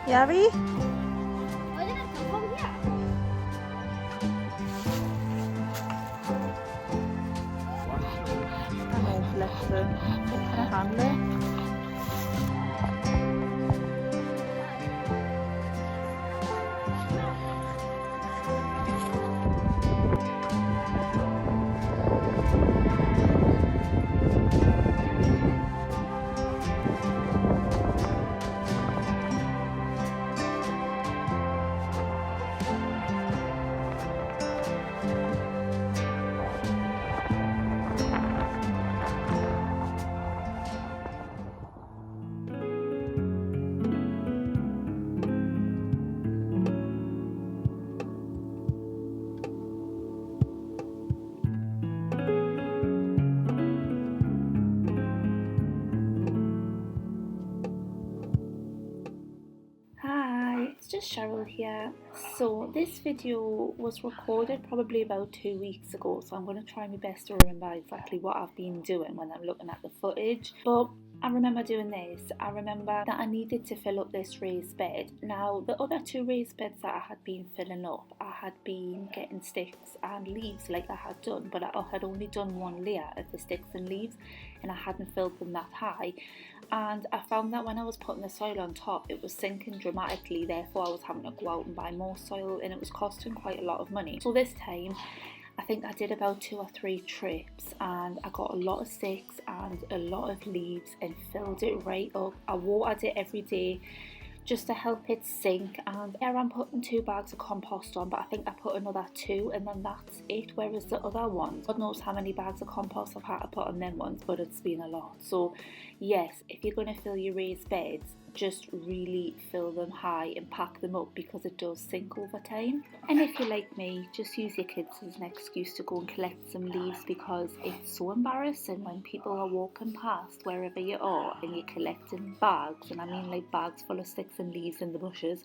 Yari? Bless her. Can I handle it? It's just Cheryl here. So this video was recorded probably about 2 weeks ago, so I'm going to try my best to remember exactly what I've been doing when I'm looking at the footage. But I remember doing this. I remember that I needed to fill up this raised bed. Now the other 2 raised beds that I had been filling up, I had been getting sticks and leaves like I had done, but I had only done 1 layer of the sticks and leaves and I hadn't filled them that high. And I found that when I was putting the soil on top, it was sinking dramatically, therefore I was having to go out and buy more soil and it was costing quite a lot of money. So this time I think I did about 2 or 3 trips and I got a lot of sticks and a lot of leaves and filled it right up. I watered it every day just to help it sink, and there I'm putting 2 bags of compost on, but I think I put another 2 and then that's it, whereas the other ones, God knows how many bags of compost I've had to put on them ones, but it's been a lot. So yes, if you're going to fill your raised beds, just really fill them high and pack them up because it does sink over time. And if you're like me, just use your kids as an excuse to go and collect some leaves, because it's so embarrassing when people are walking past wherever you are and you're collecting bags, and I mean like bags full of sticks and leaves in the bushes.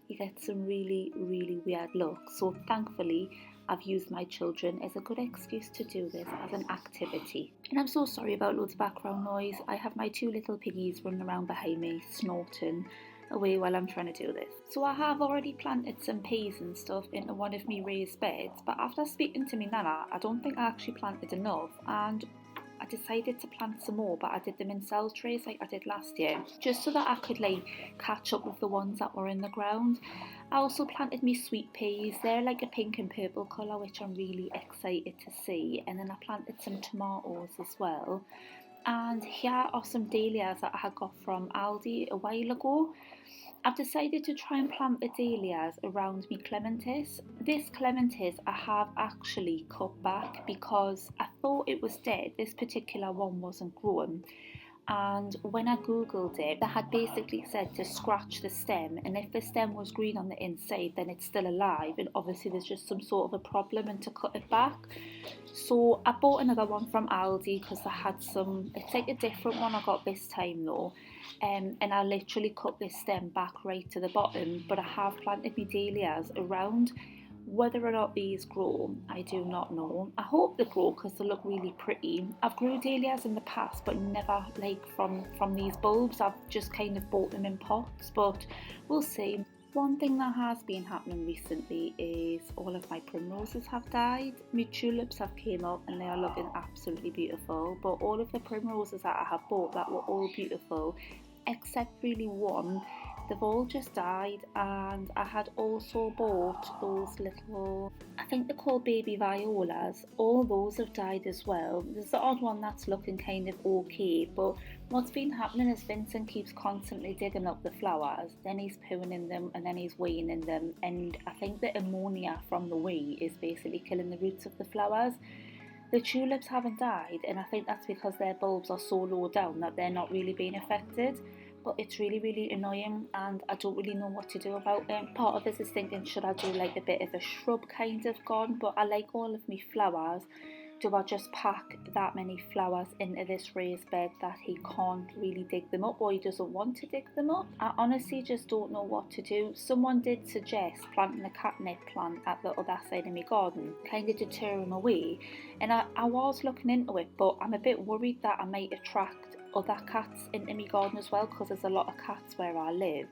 You get some really weird looks. So thankfully I've used my children as a good excuse to do this as an activity. And I'm so sorry about loads of background noise. I have my 2 little piggies running around behind me snorting away while I'm trying to do this. So I have already planted some peas and stuff into one of my raised beds, but after speaking to me nana, I don't think I actually planted enough, and I decided to plant some more, but I did them in cell trays like I did last year, just so that I could like catch up with the ones that were in the ground. I also planted me sweet peas. They're like a pink and purple colour, which I'm really excited to see. And then I planted some tomatoes as well. And here are some dahlias that I had got from Aldi a while ago. I've decided to try and plant the dahlias around me clematis. This clematis I have actually cut back because I thought it was dead. This particular one wasn't growing. And when I googled it, they had basically said to scratch the stem, and if the stem was green on the inside then it's still alive, and obviously there's just some sort of a problem, and to cut it back. So I bought another one from Aldi because I had some, it's like a different one I got this time though, and I literally cut this stem back right to the bottom, but I have planted my dahlias around. Whether or not these grow, I do not know. I hope they grow because they look really pretty. I've grew dahlias in the past, but never like from these bulbs. I've just kind of bought them in pots, but we'll see. One thing that has been happening recently is all of my primroses have died. My tulips have came up and they are looking absolutely beautiful, but all of the primroses that I have bought that were all beautiful, except really one, they've all just died. And I had also bought those little, I think they're called baby violas. All those have died as well. There's the odd one that's looking kind of okay, but what's been happening is Vincent keeps constantly digging up the flowers, then he's pooing in them and then he's weighing in them, and I think the ammonia from the wee is basically killing the roots of the flowers. The tulips haven't died, and I think that's because their bulbs are so low down that they're not really being affected. But it's really annoying and I don't really know what to do about them. Part of us is thinking, should I do like a bit of a shrub kind of garden, but I like all of my flowers do I just pack that many flowers into this raised bed that he can't really dig them up, or he doesn't want to dig them up? I honestly just don't know what to do. Someone did suggest planting a catnip plant at the other side of my garden, kind of deter him away, and I was looking into it, but I'm a bit worried that I might attract other cats into my garden as well, because there's a lot of cats where I live.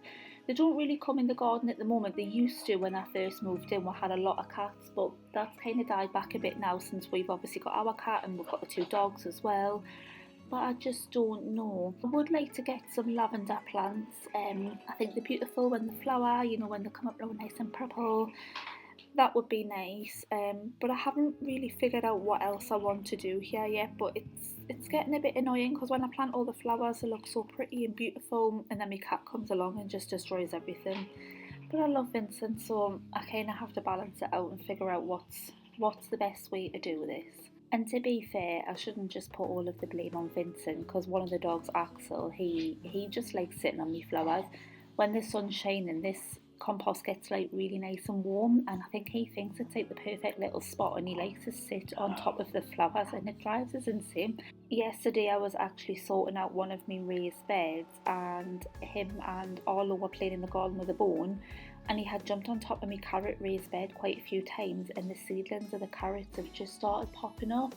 They don't really come in the garden at the moment. They used to when I first moved in. We had a lot of cats, but that's kind of died back a bit now since we've obviously got our cat and we've got the 2 dogs as well. But I just don't know. I would like to get some lavender plants. I think they're beautiful when they flower, you know, when they come up real nice and purple. That would be nice, but I haven't really figured out what else I want to do here yet. But it's getting a bit annoying because when I plant all the flowers they look so pretty and beautiful, and then my cat comes along and just destroys everything. But I love Vincent, so I kind of have to balance it out and figure out what's the best way to do this. And to be fair, I shouldn't just put all of the blame on Vincent, because one of the dogs, Axel, he just likes sitting on me flowers. When the sun's shining, this compost gets like really nice and warm, and I think he thinks it's like the perfect little spot, and he likes to sit on top of the flowers, and it drives us insane. Yesterday I was actually sorting out one of my raised beds, and him and Arlo were playing in the garden with a bone, and he had jumped on top of my carrot raised bed quite a few times, and the seedlings of the carrots have just started popping up.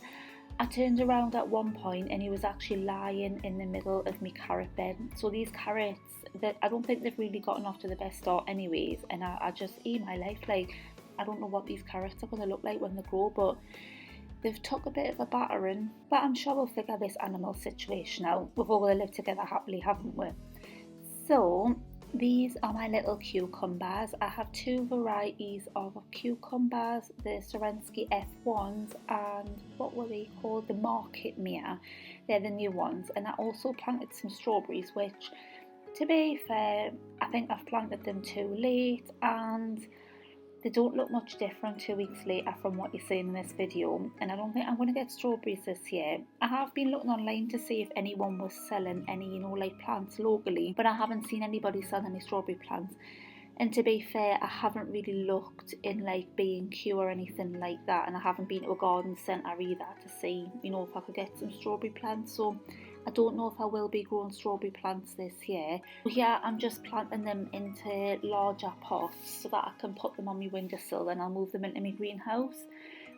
I turned around at one point and he was actually lying in the middle of my carrot bed. So these carrots, that I don't think they've really gotten off to the best start anyways, and I just eat my life. Like, I don't know what these carrots are going to look like when they grow, but they've took a bit of a battering. But I'm sure we'll figure this animal situation out. We've all lived together happily, haven't we? So these are my little cucumbers. I have 2 varieties of cucumbers, the Serensky F1s and what were they called? The Market Mia. They're the new ones. And I also planted some strawberries, which, to be fair, I think I've planted them too late and they don't look much different 2 weeks later from what you're seeing in this video, and I don't think I'm going to get strawberries this year. I have been looking online to see if anyone was selling any, you know, like plants locally, but I haven't seen anybody selling any strawberry plants. And to be fair, I haven't really looked in like B&Q or anything like that, and I haven't been to a garden centre either to see, you know, if I could get some strawberry plants. So I don't know if I will be growing strawberry plants this year. Here I'm just planting them into larger pots so that I can put them on my windowsill, and I'll move them into my greenhouse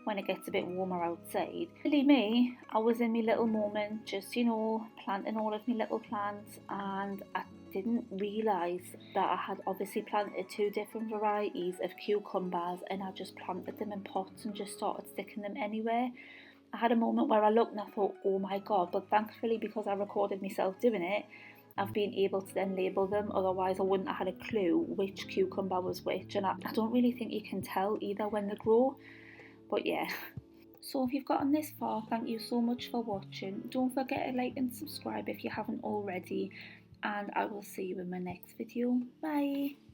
when it gets a bit warmer outside. Silly me, I was in my little moment, just, you know, planting all of my little plants, and I didn't realise that I had obviously planted 2 different varieties of cucumbers, and I just planted them in pots and just started sticking them anywhere. I had a moment where I looked and I thought, oh my god, but thankfully because I recorded myself doing it, I've been able to then label them, otherwise I wouldn't have had a clue which cucumber was which, and I don't really think you can tell either when they grow, but yeah. So if you've gotten this far, thank you so much for watching. Don't forget to like and subscribe if you haven't already, and I will see you in my next video. Bye!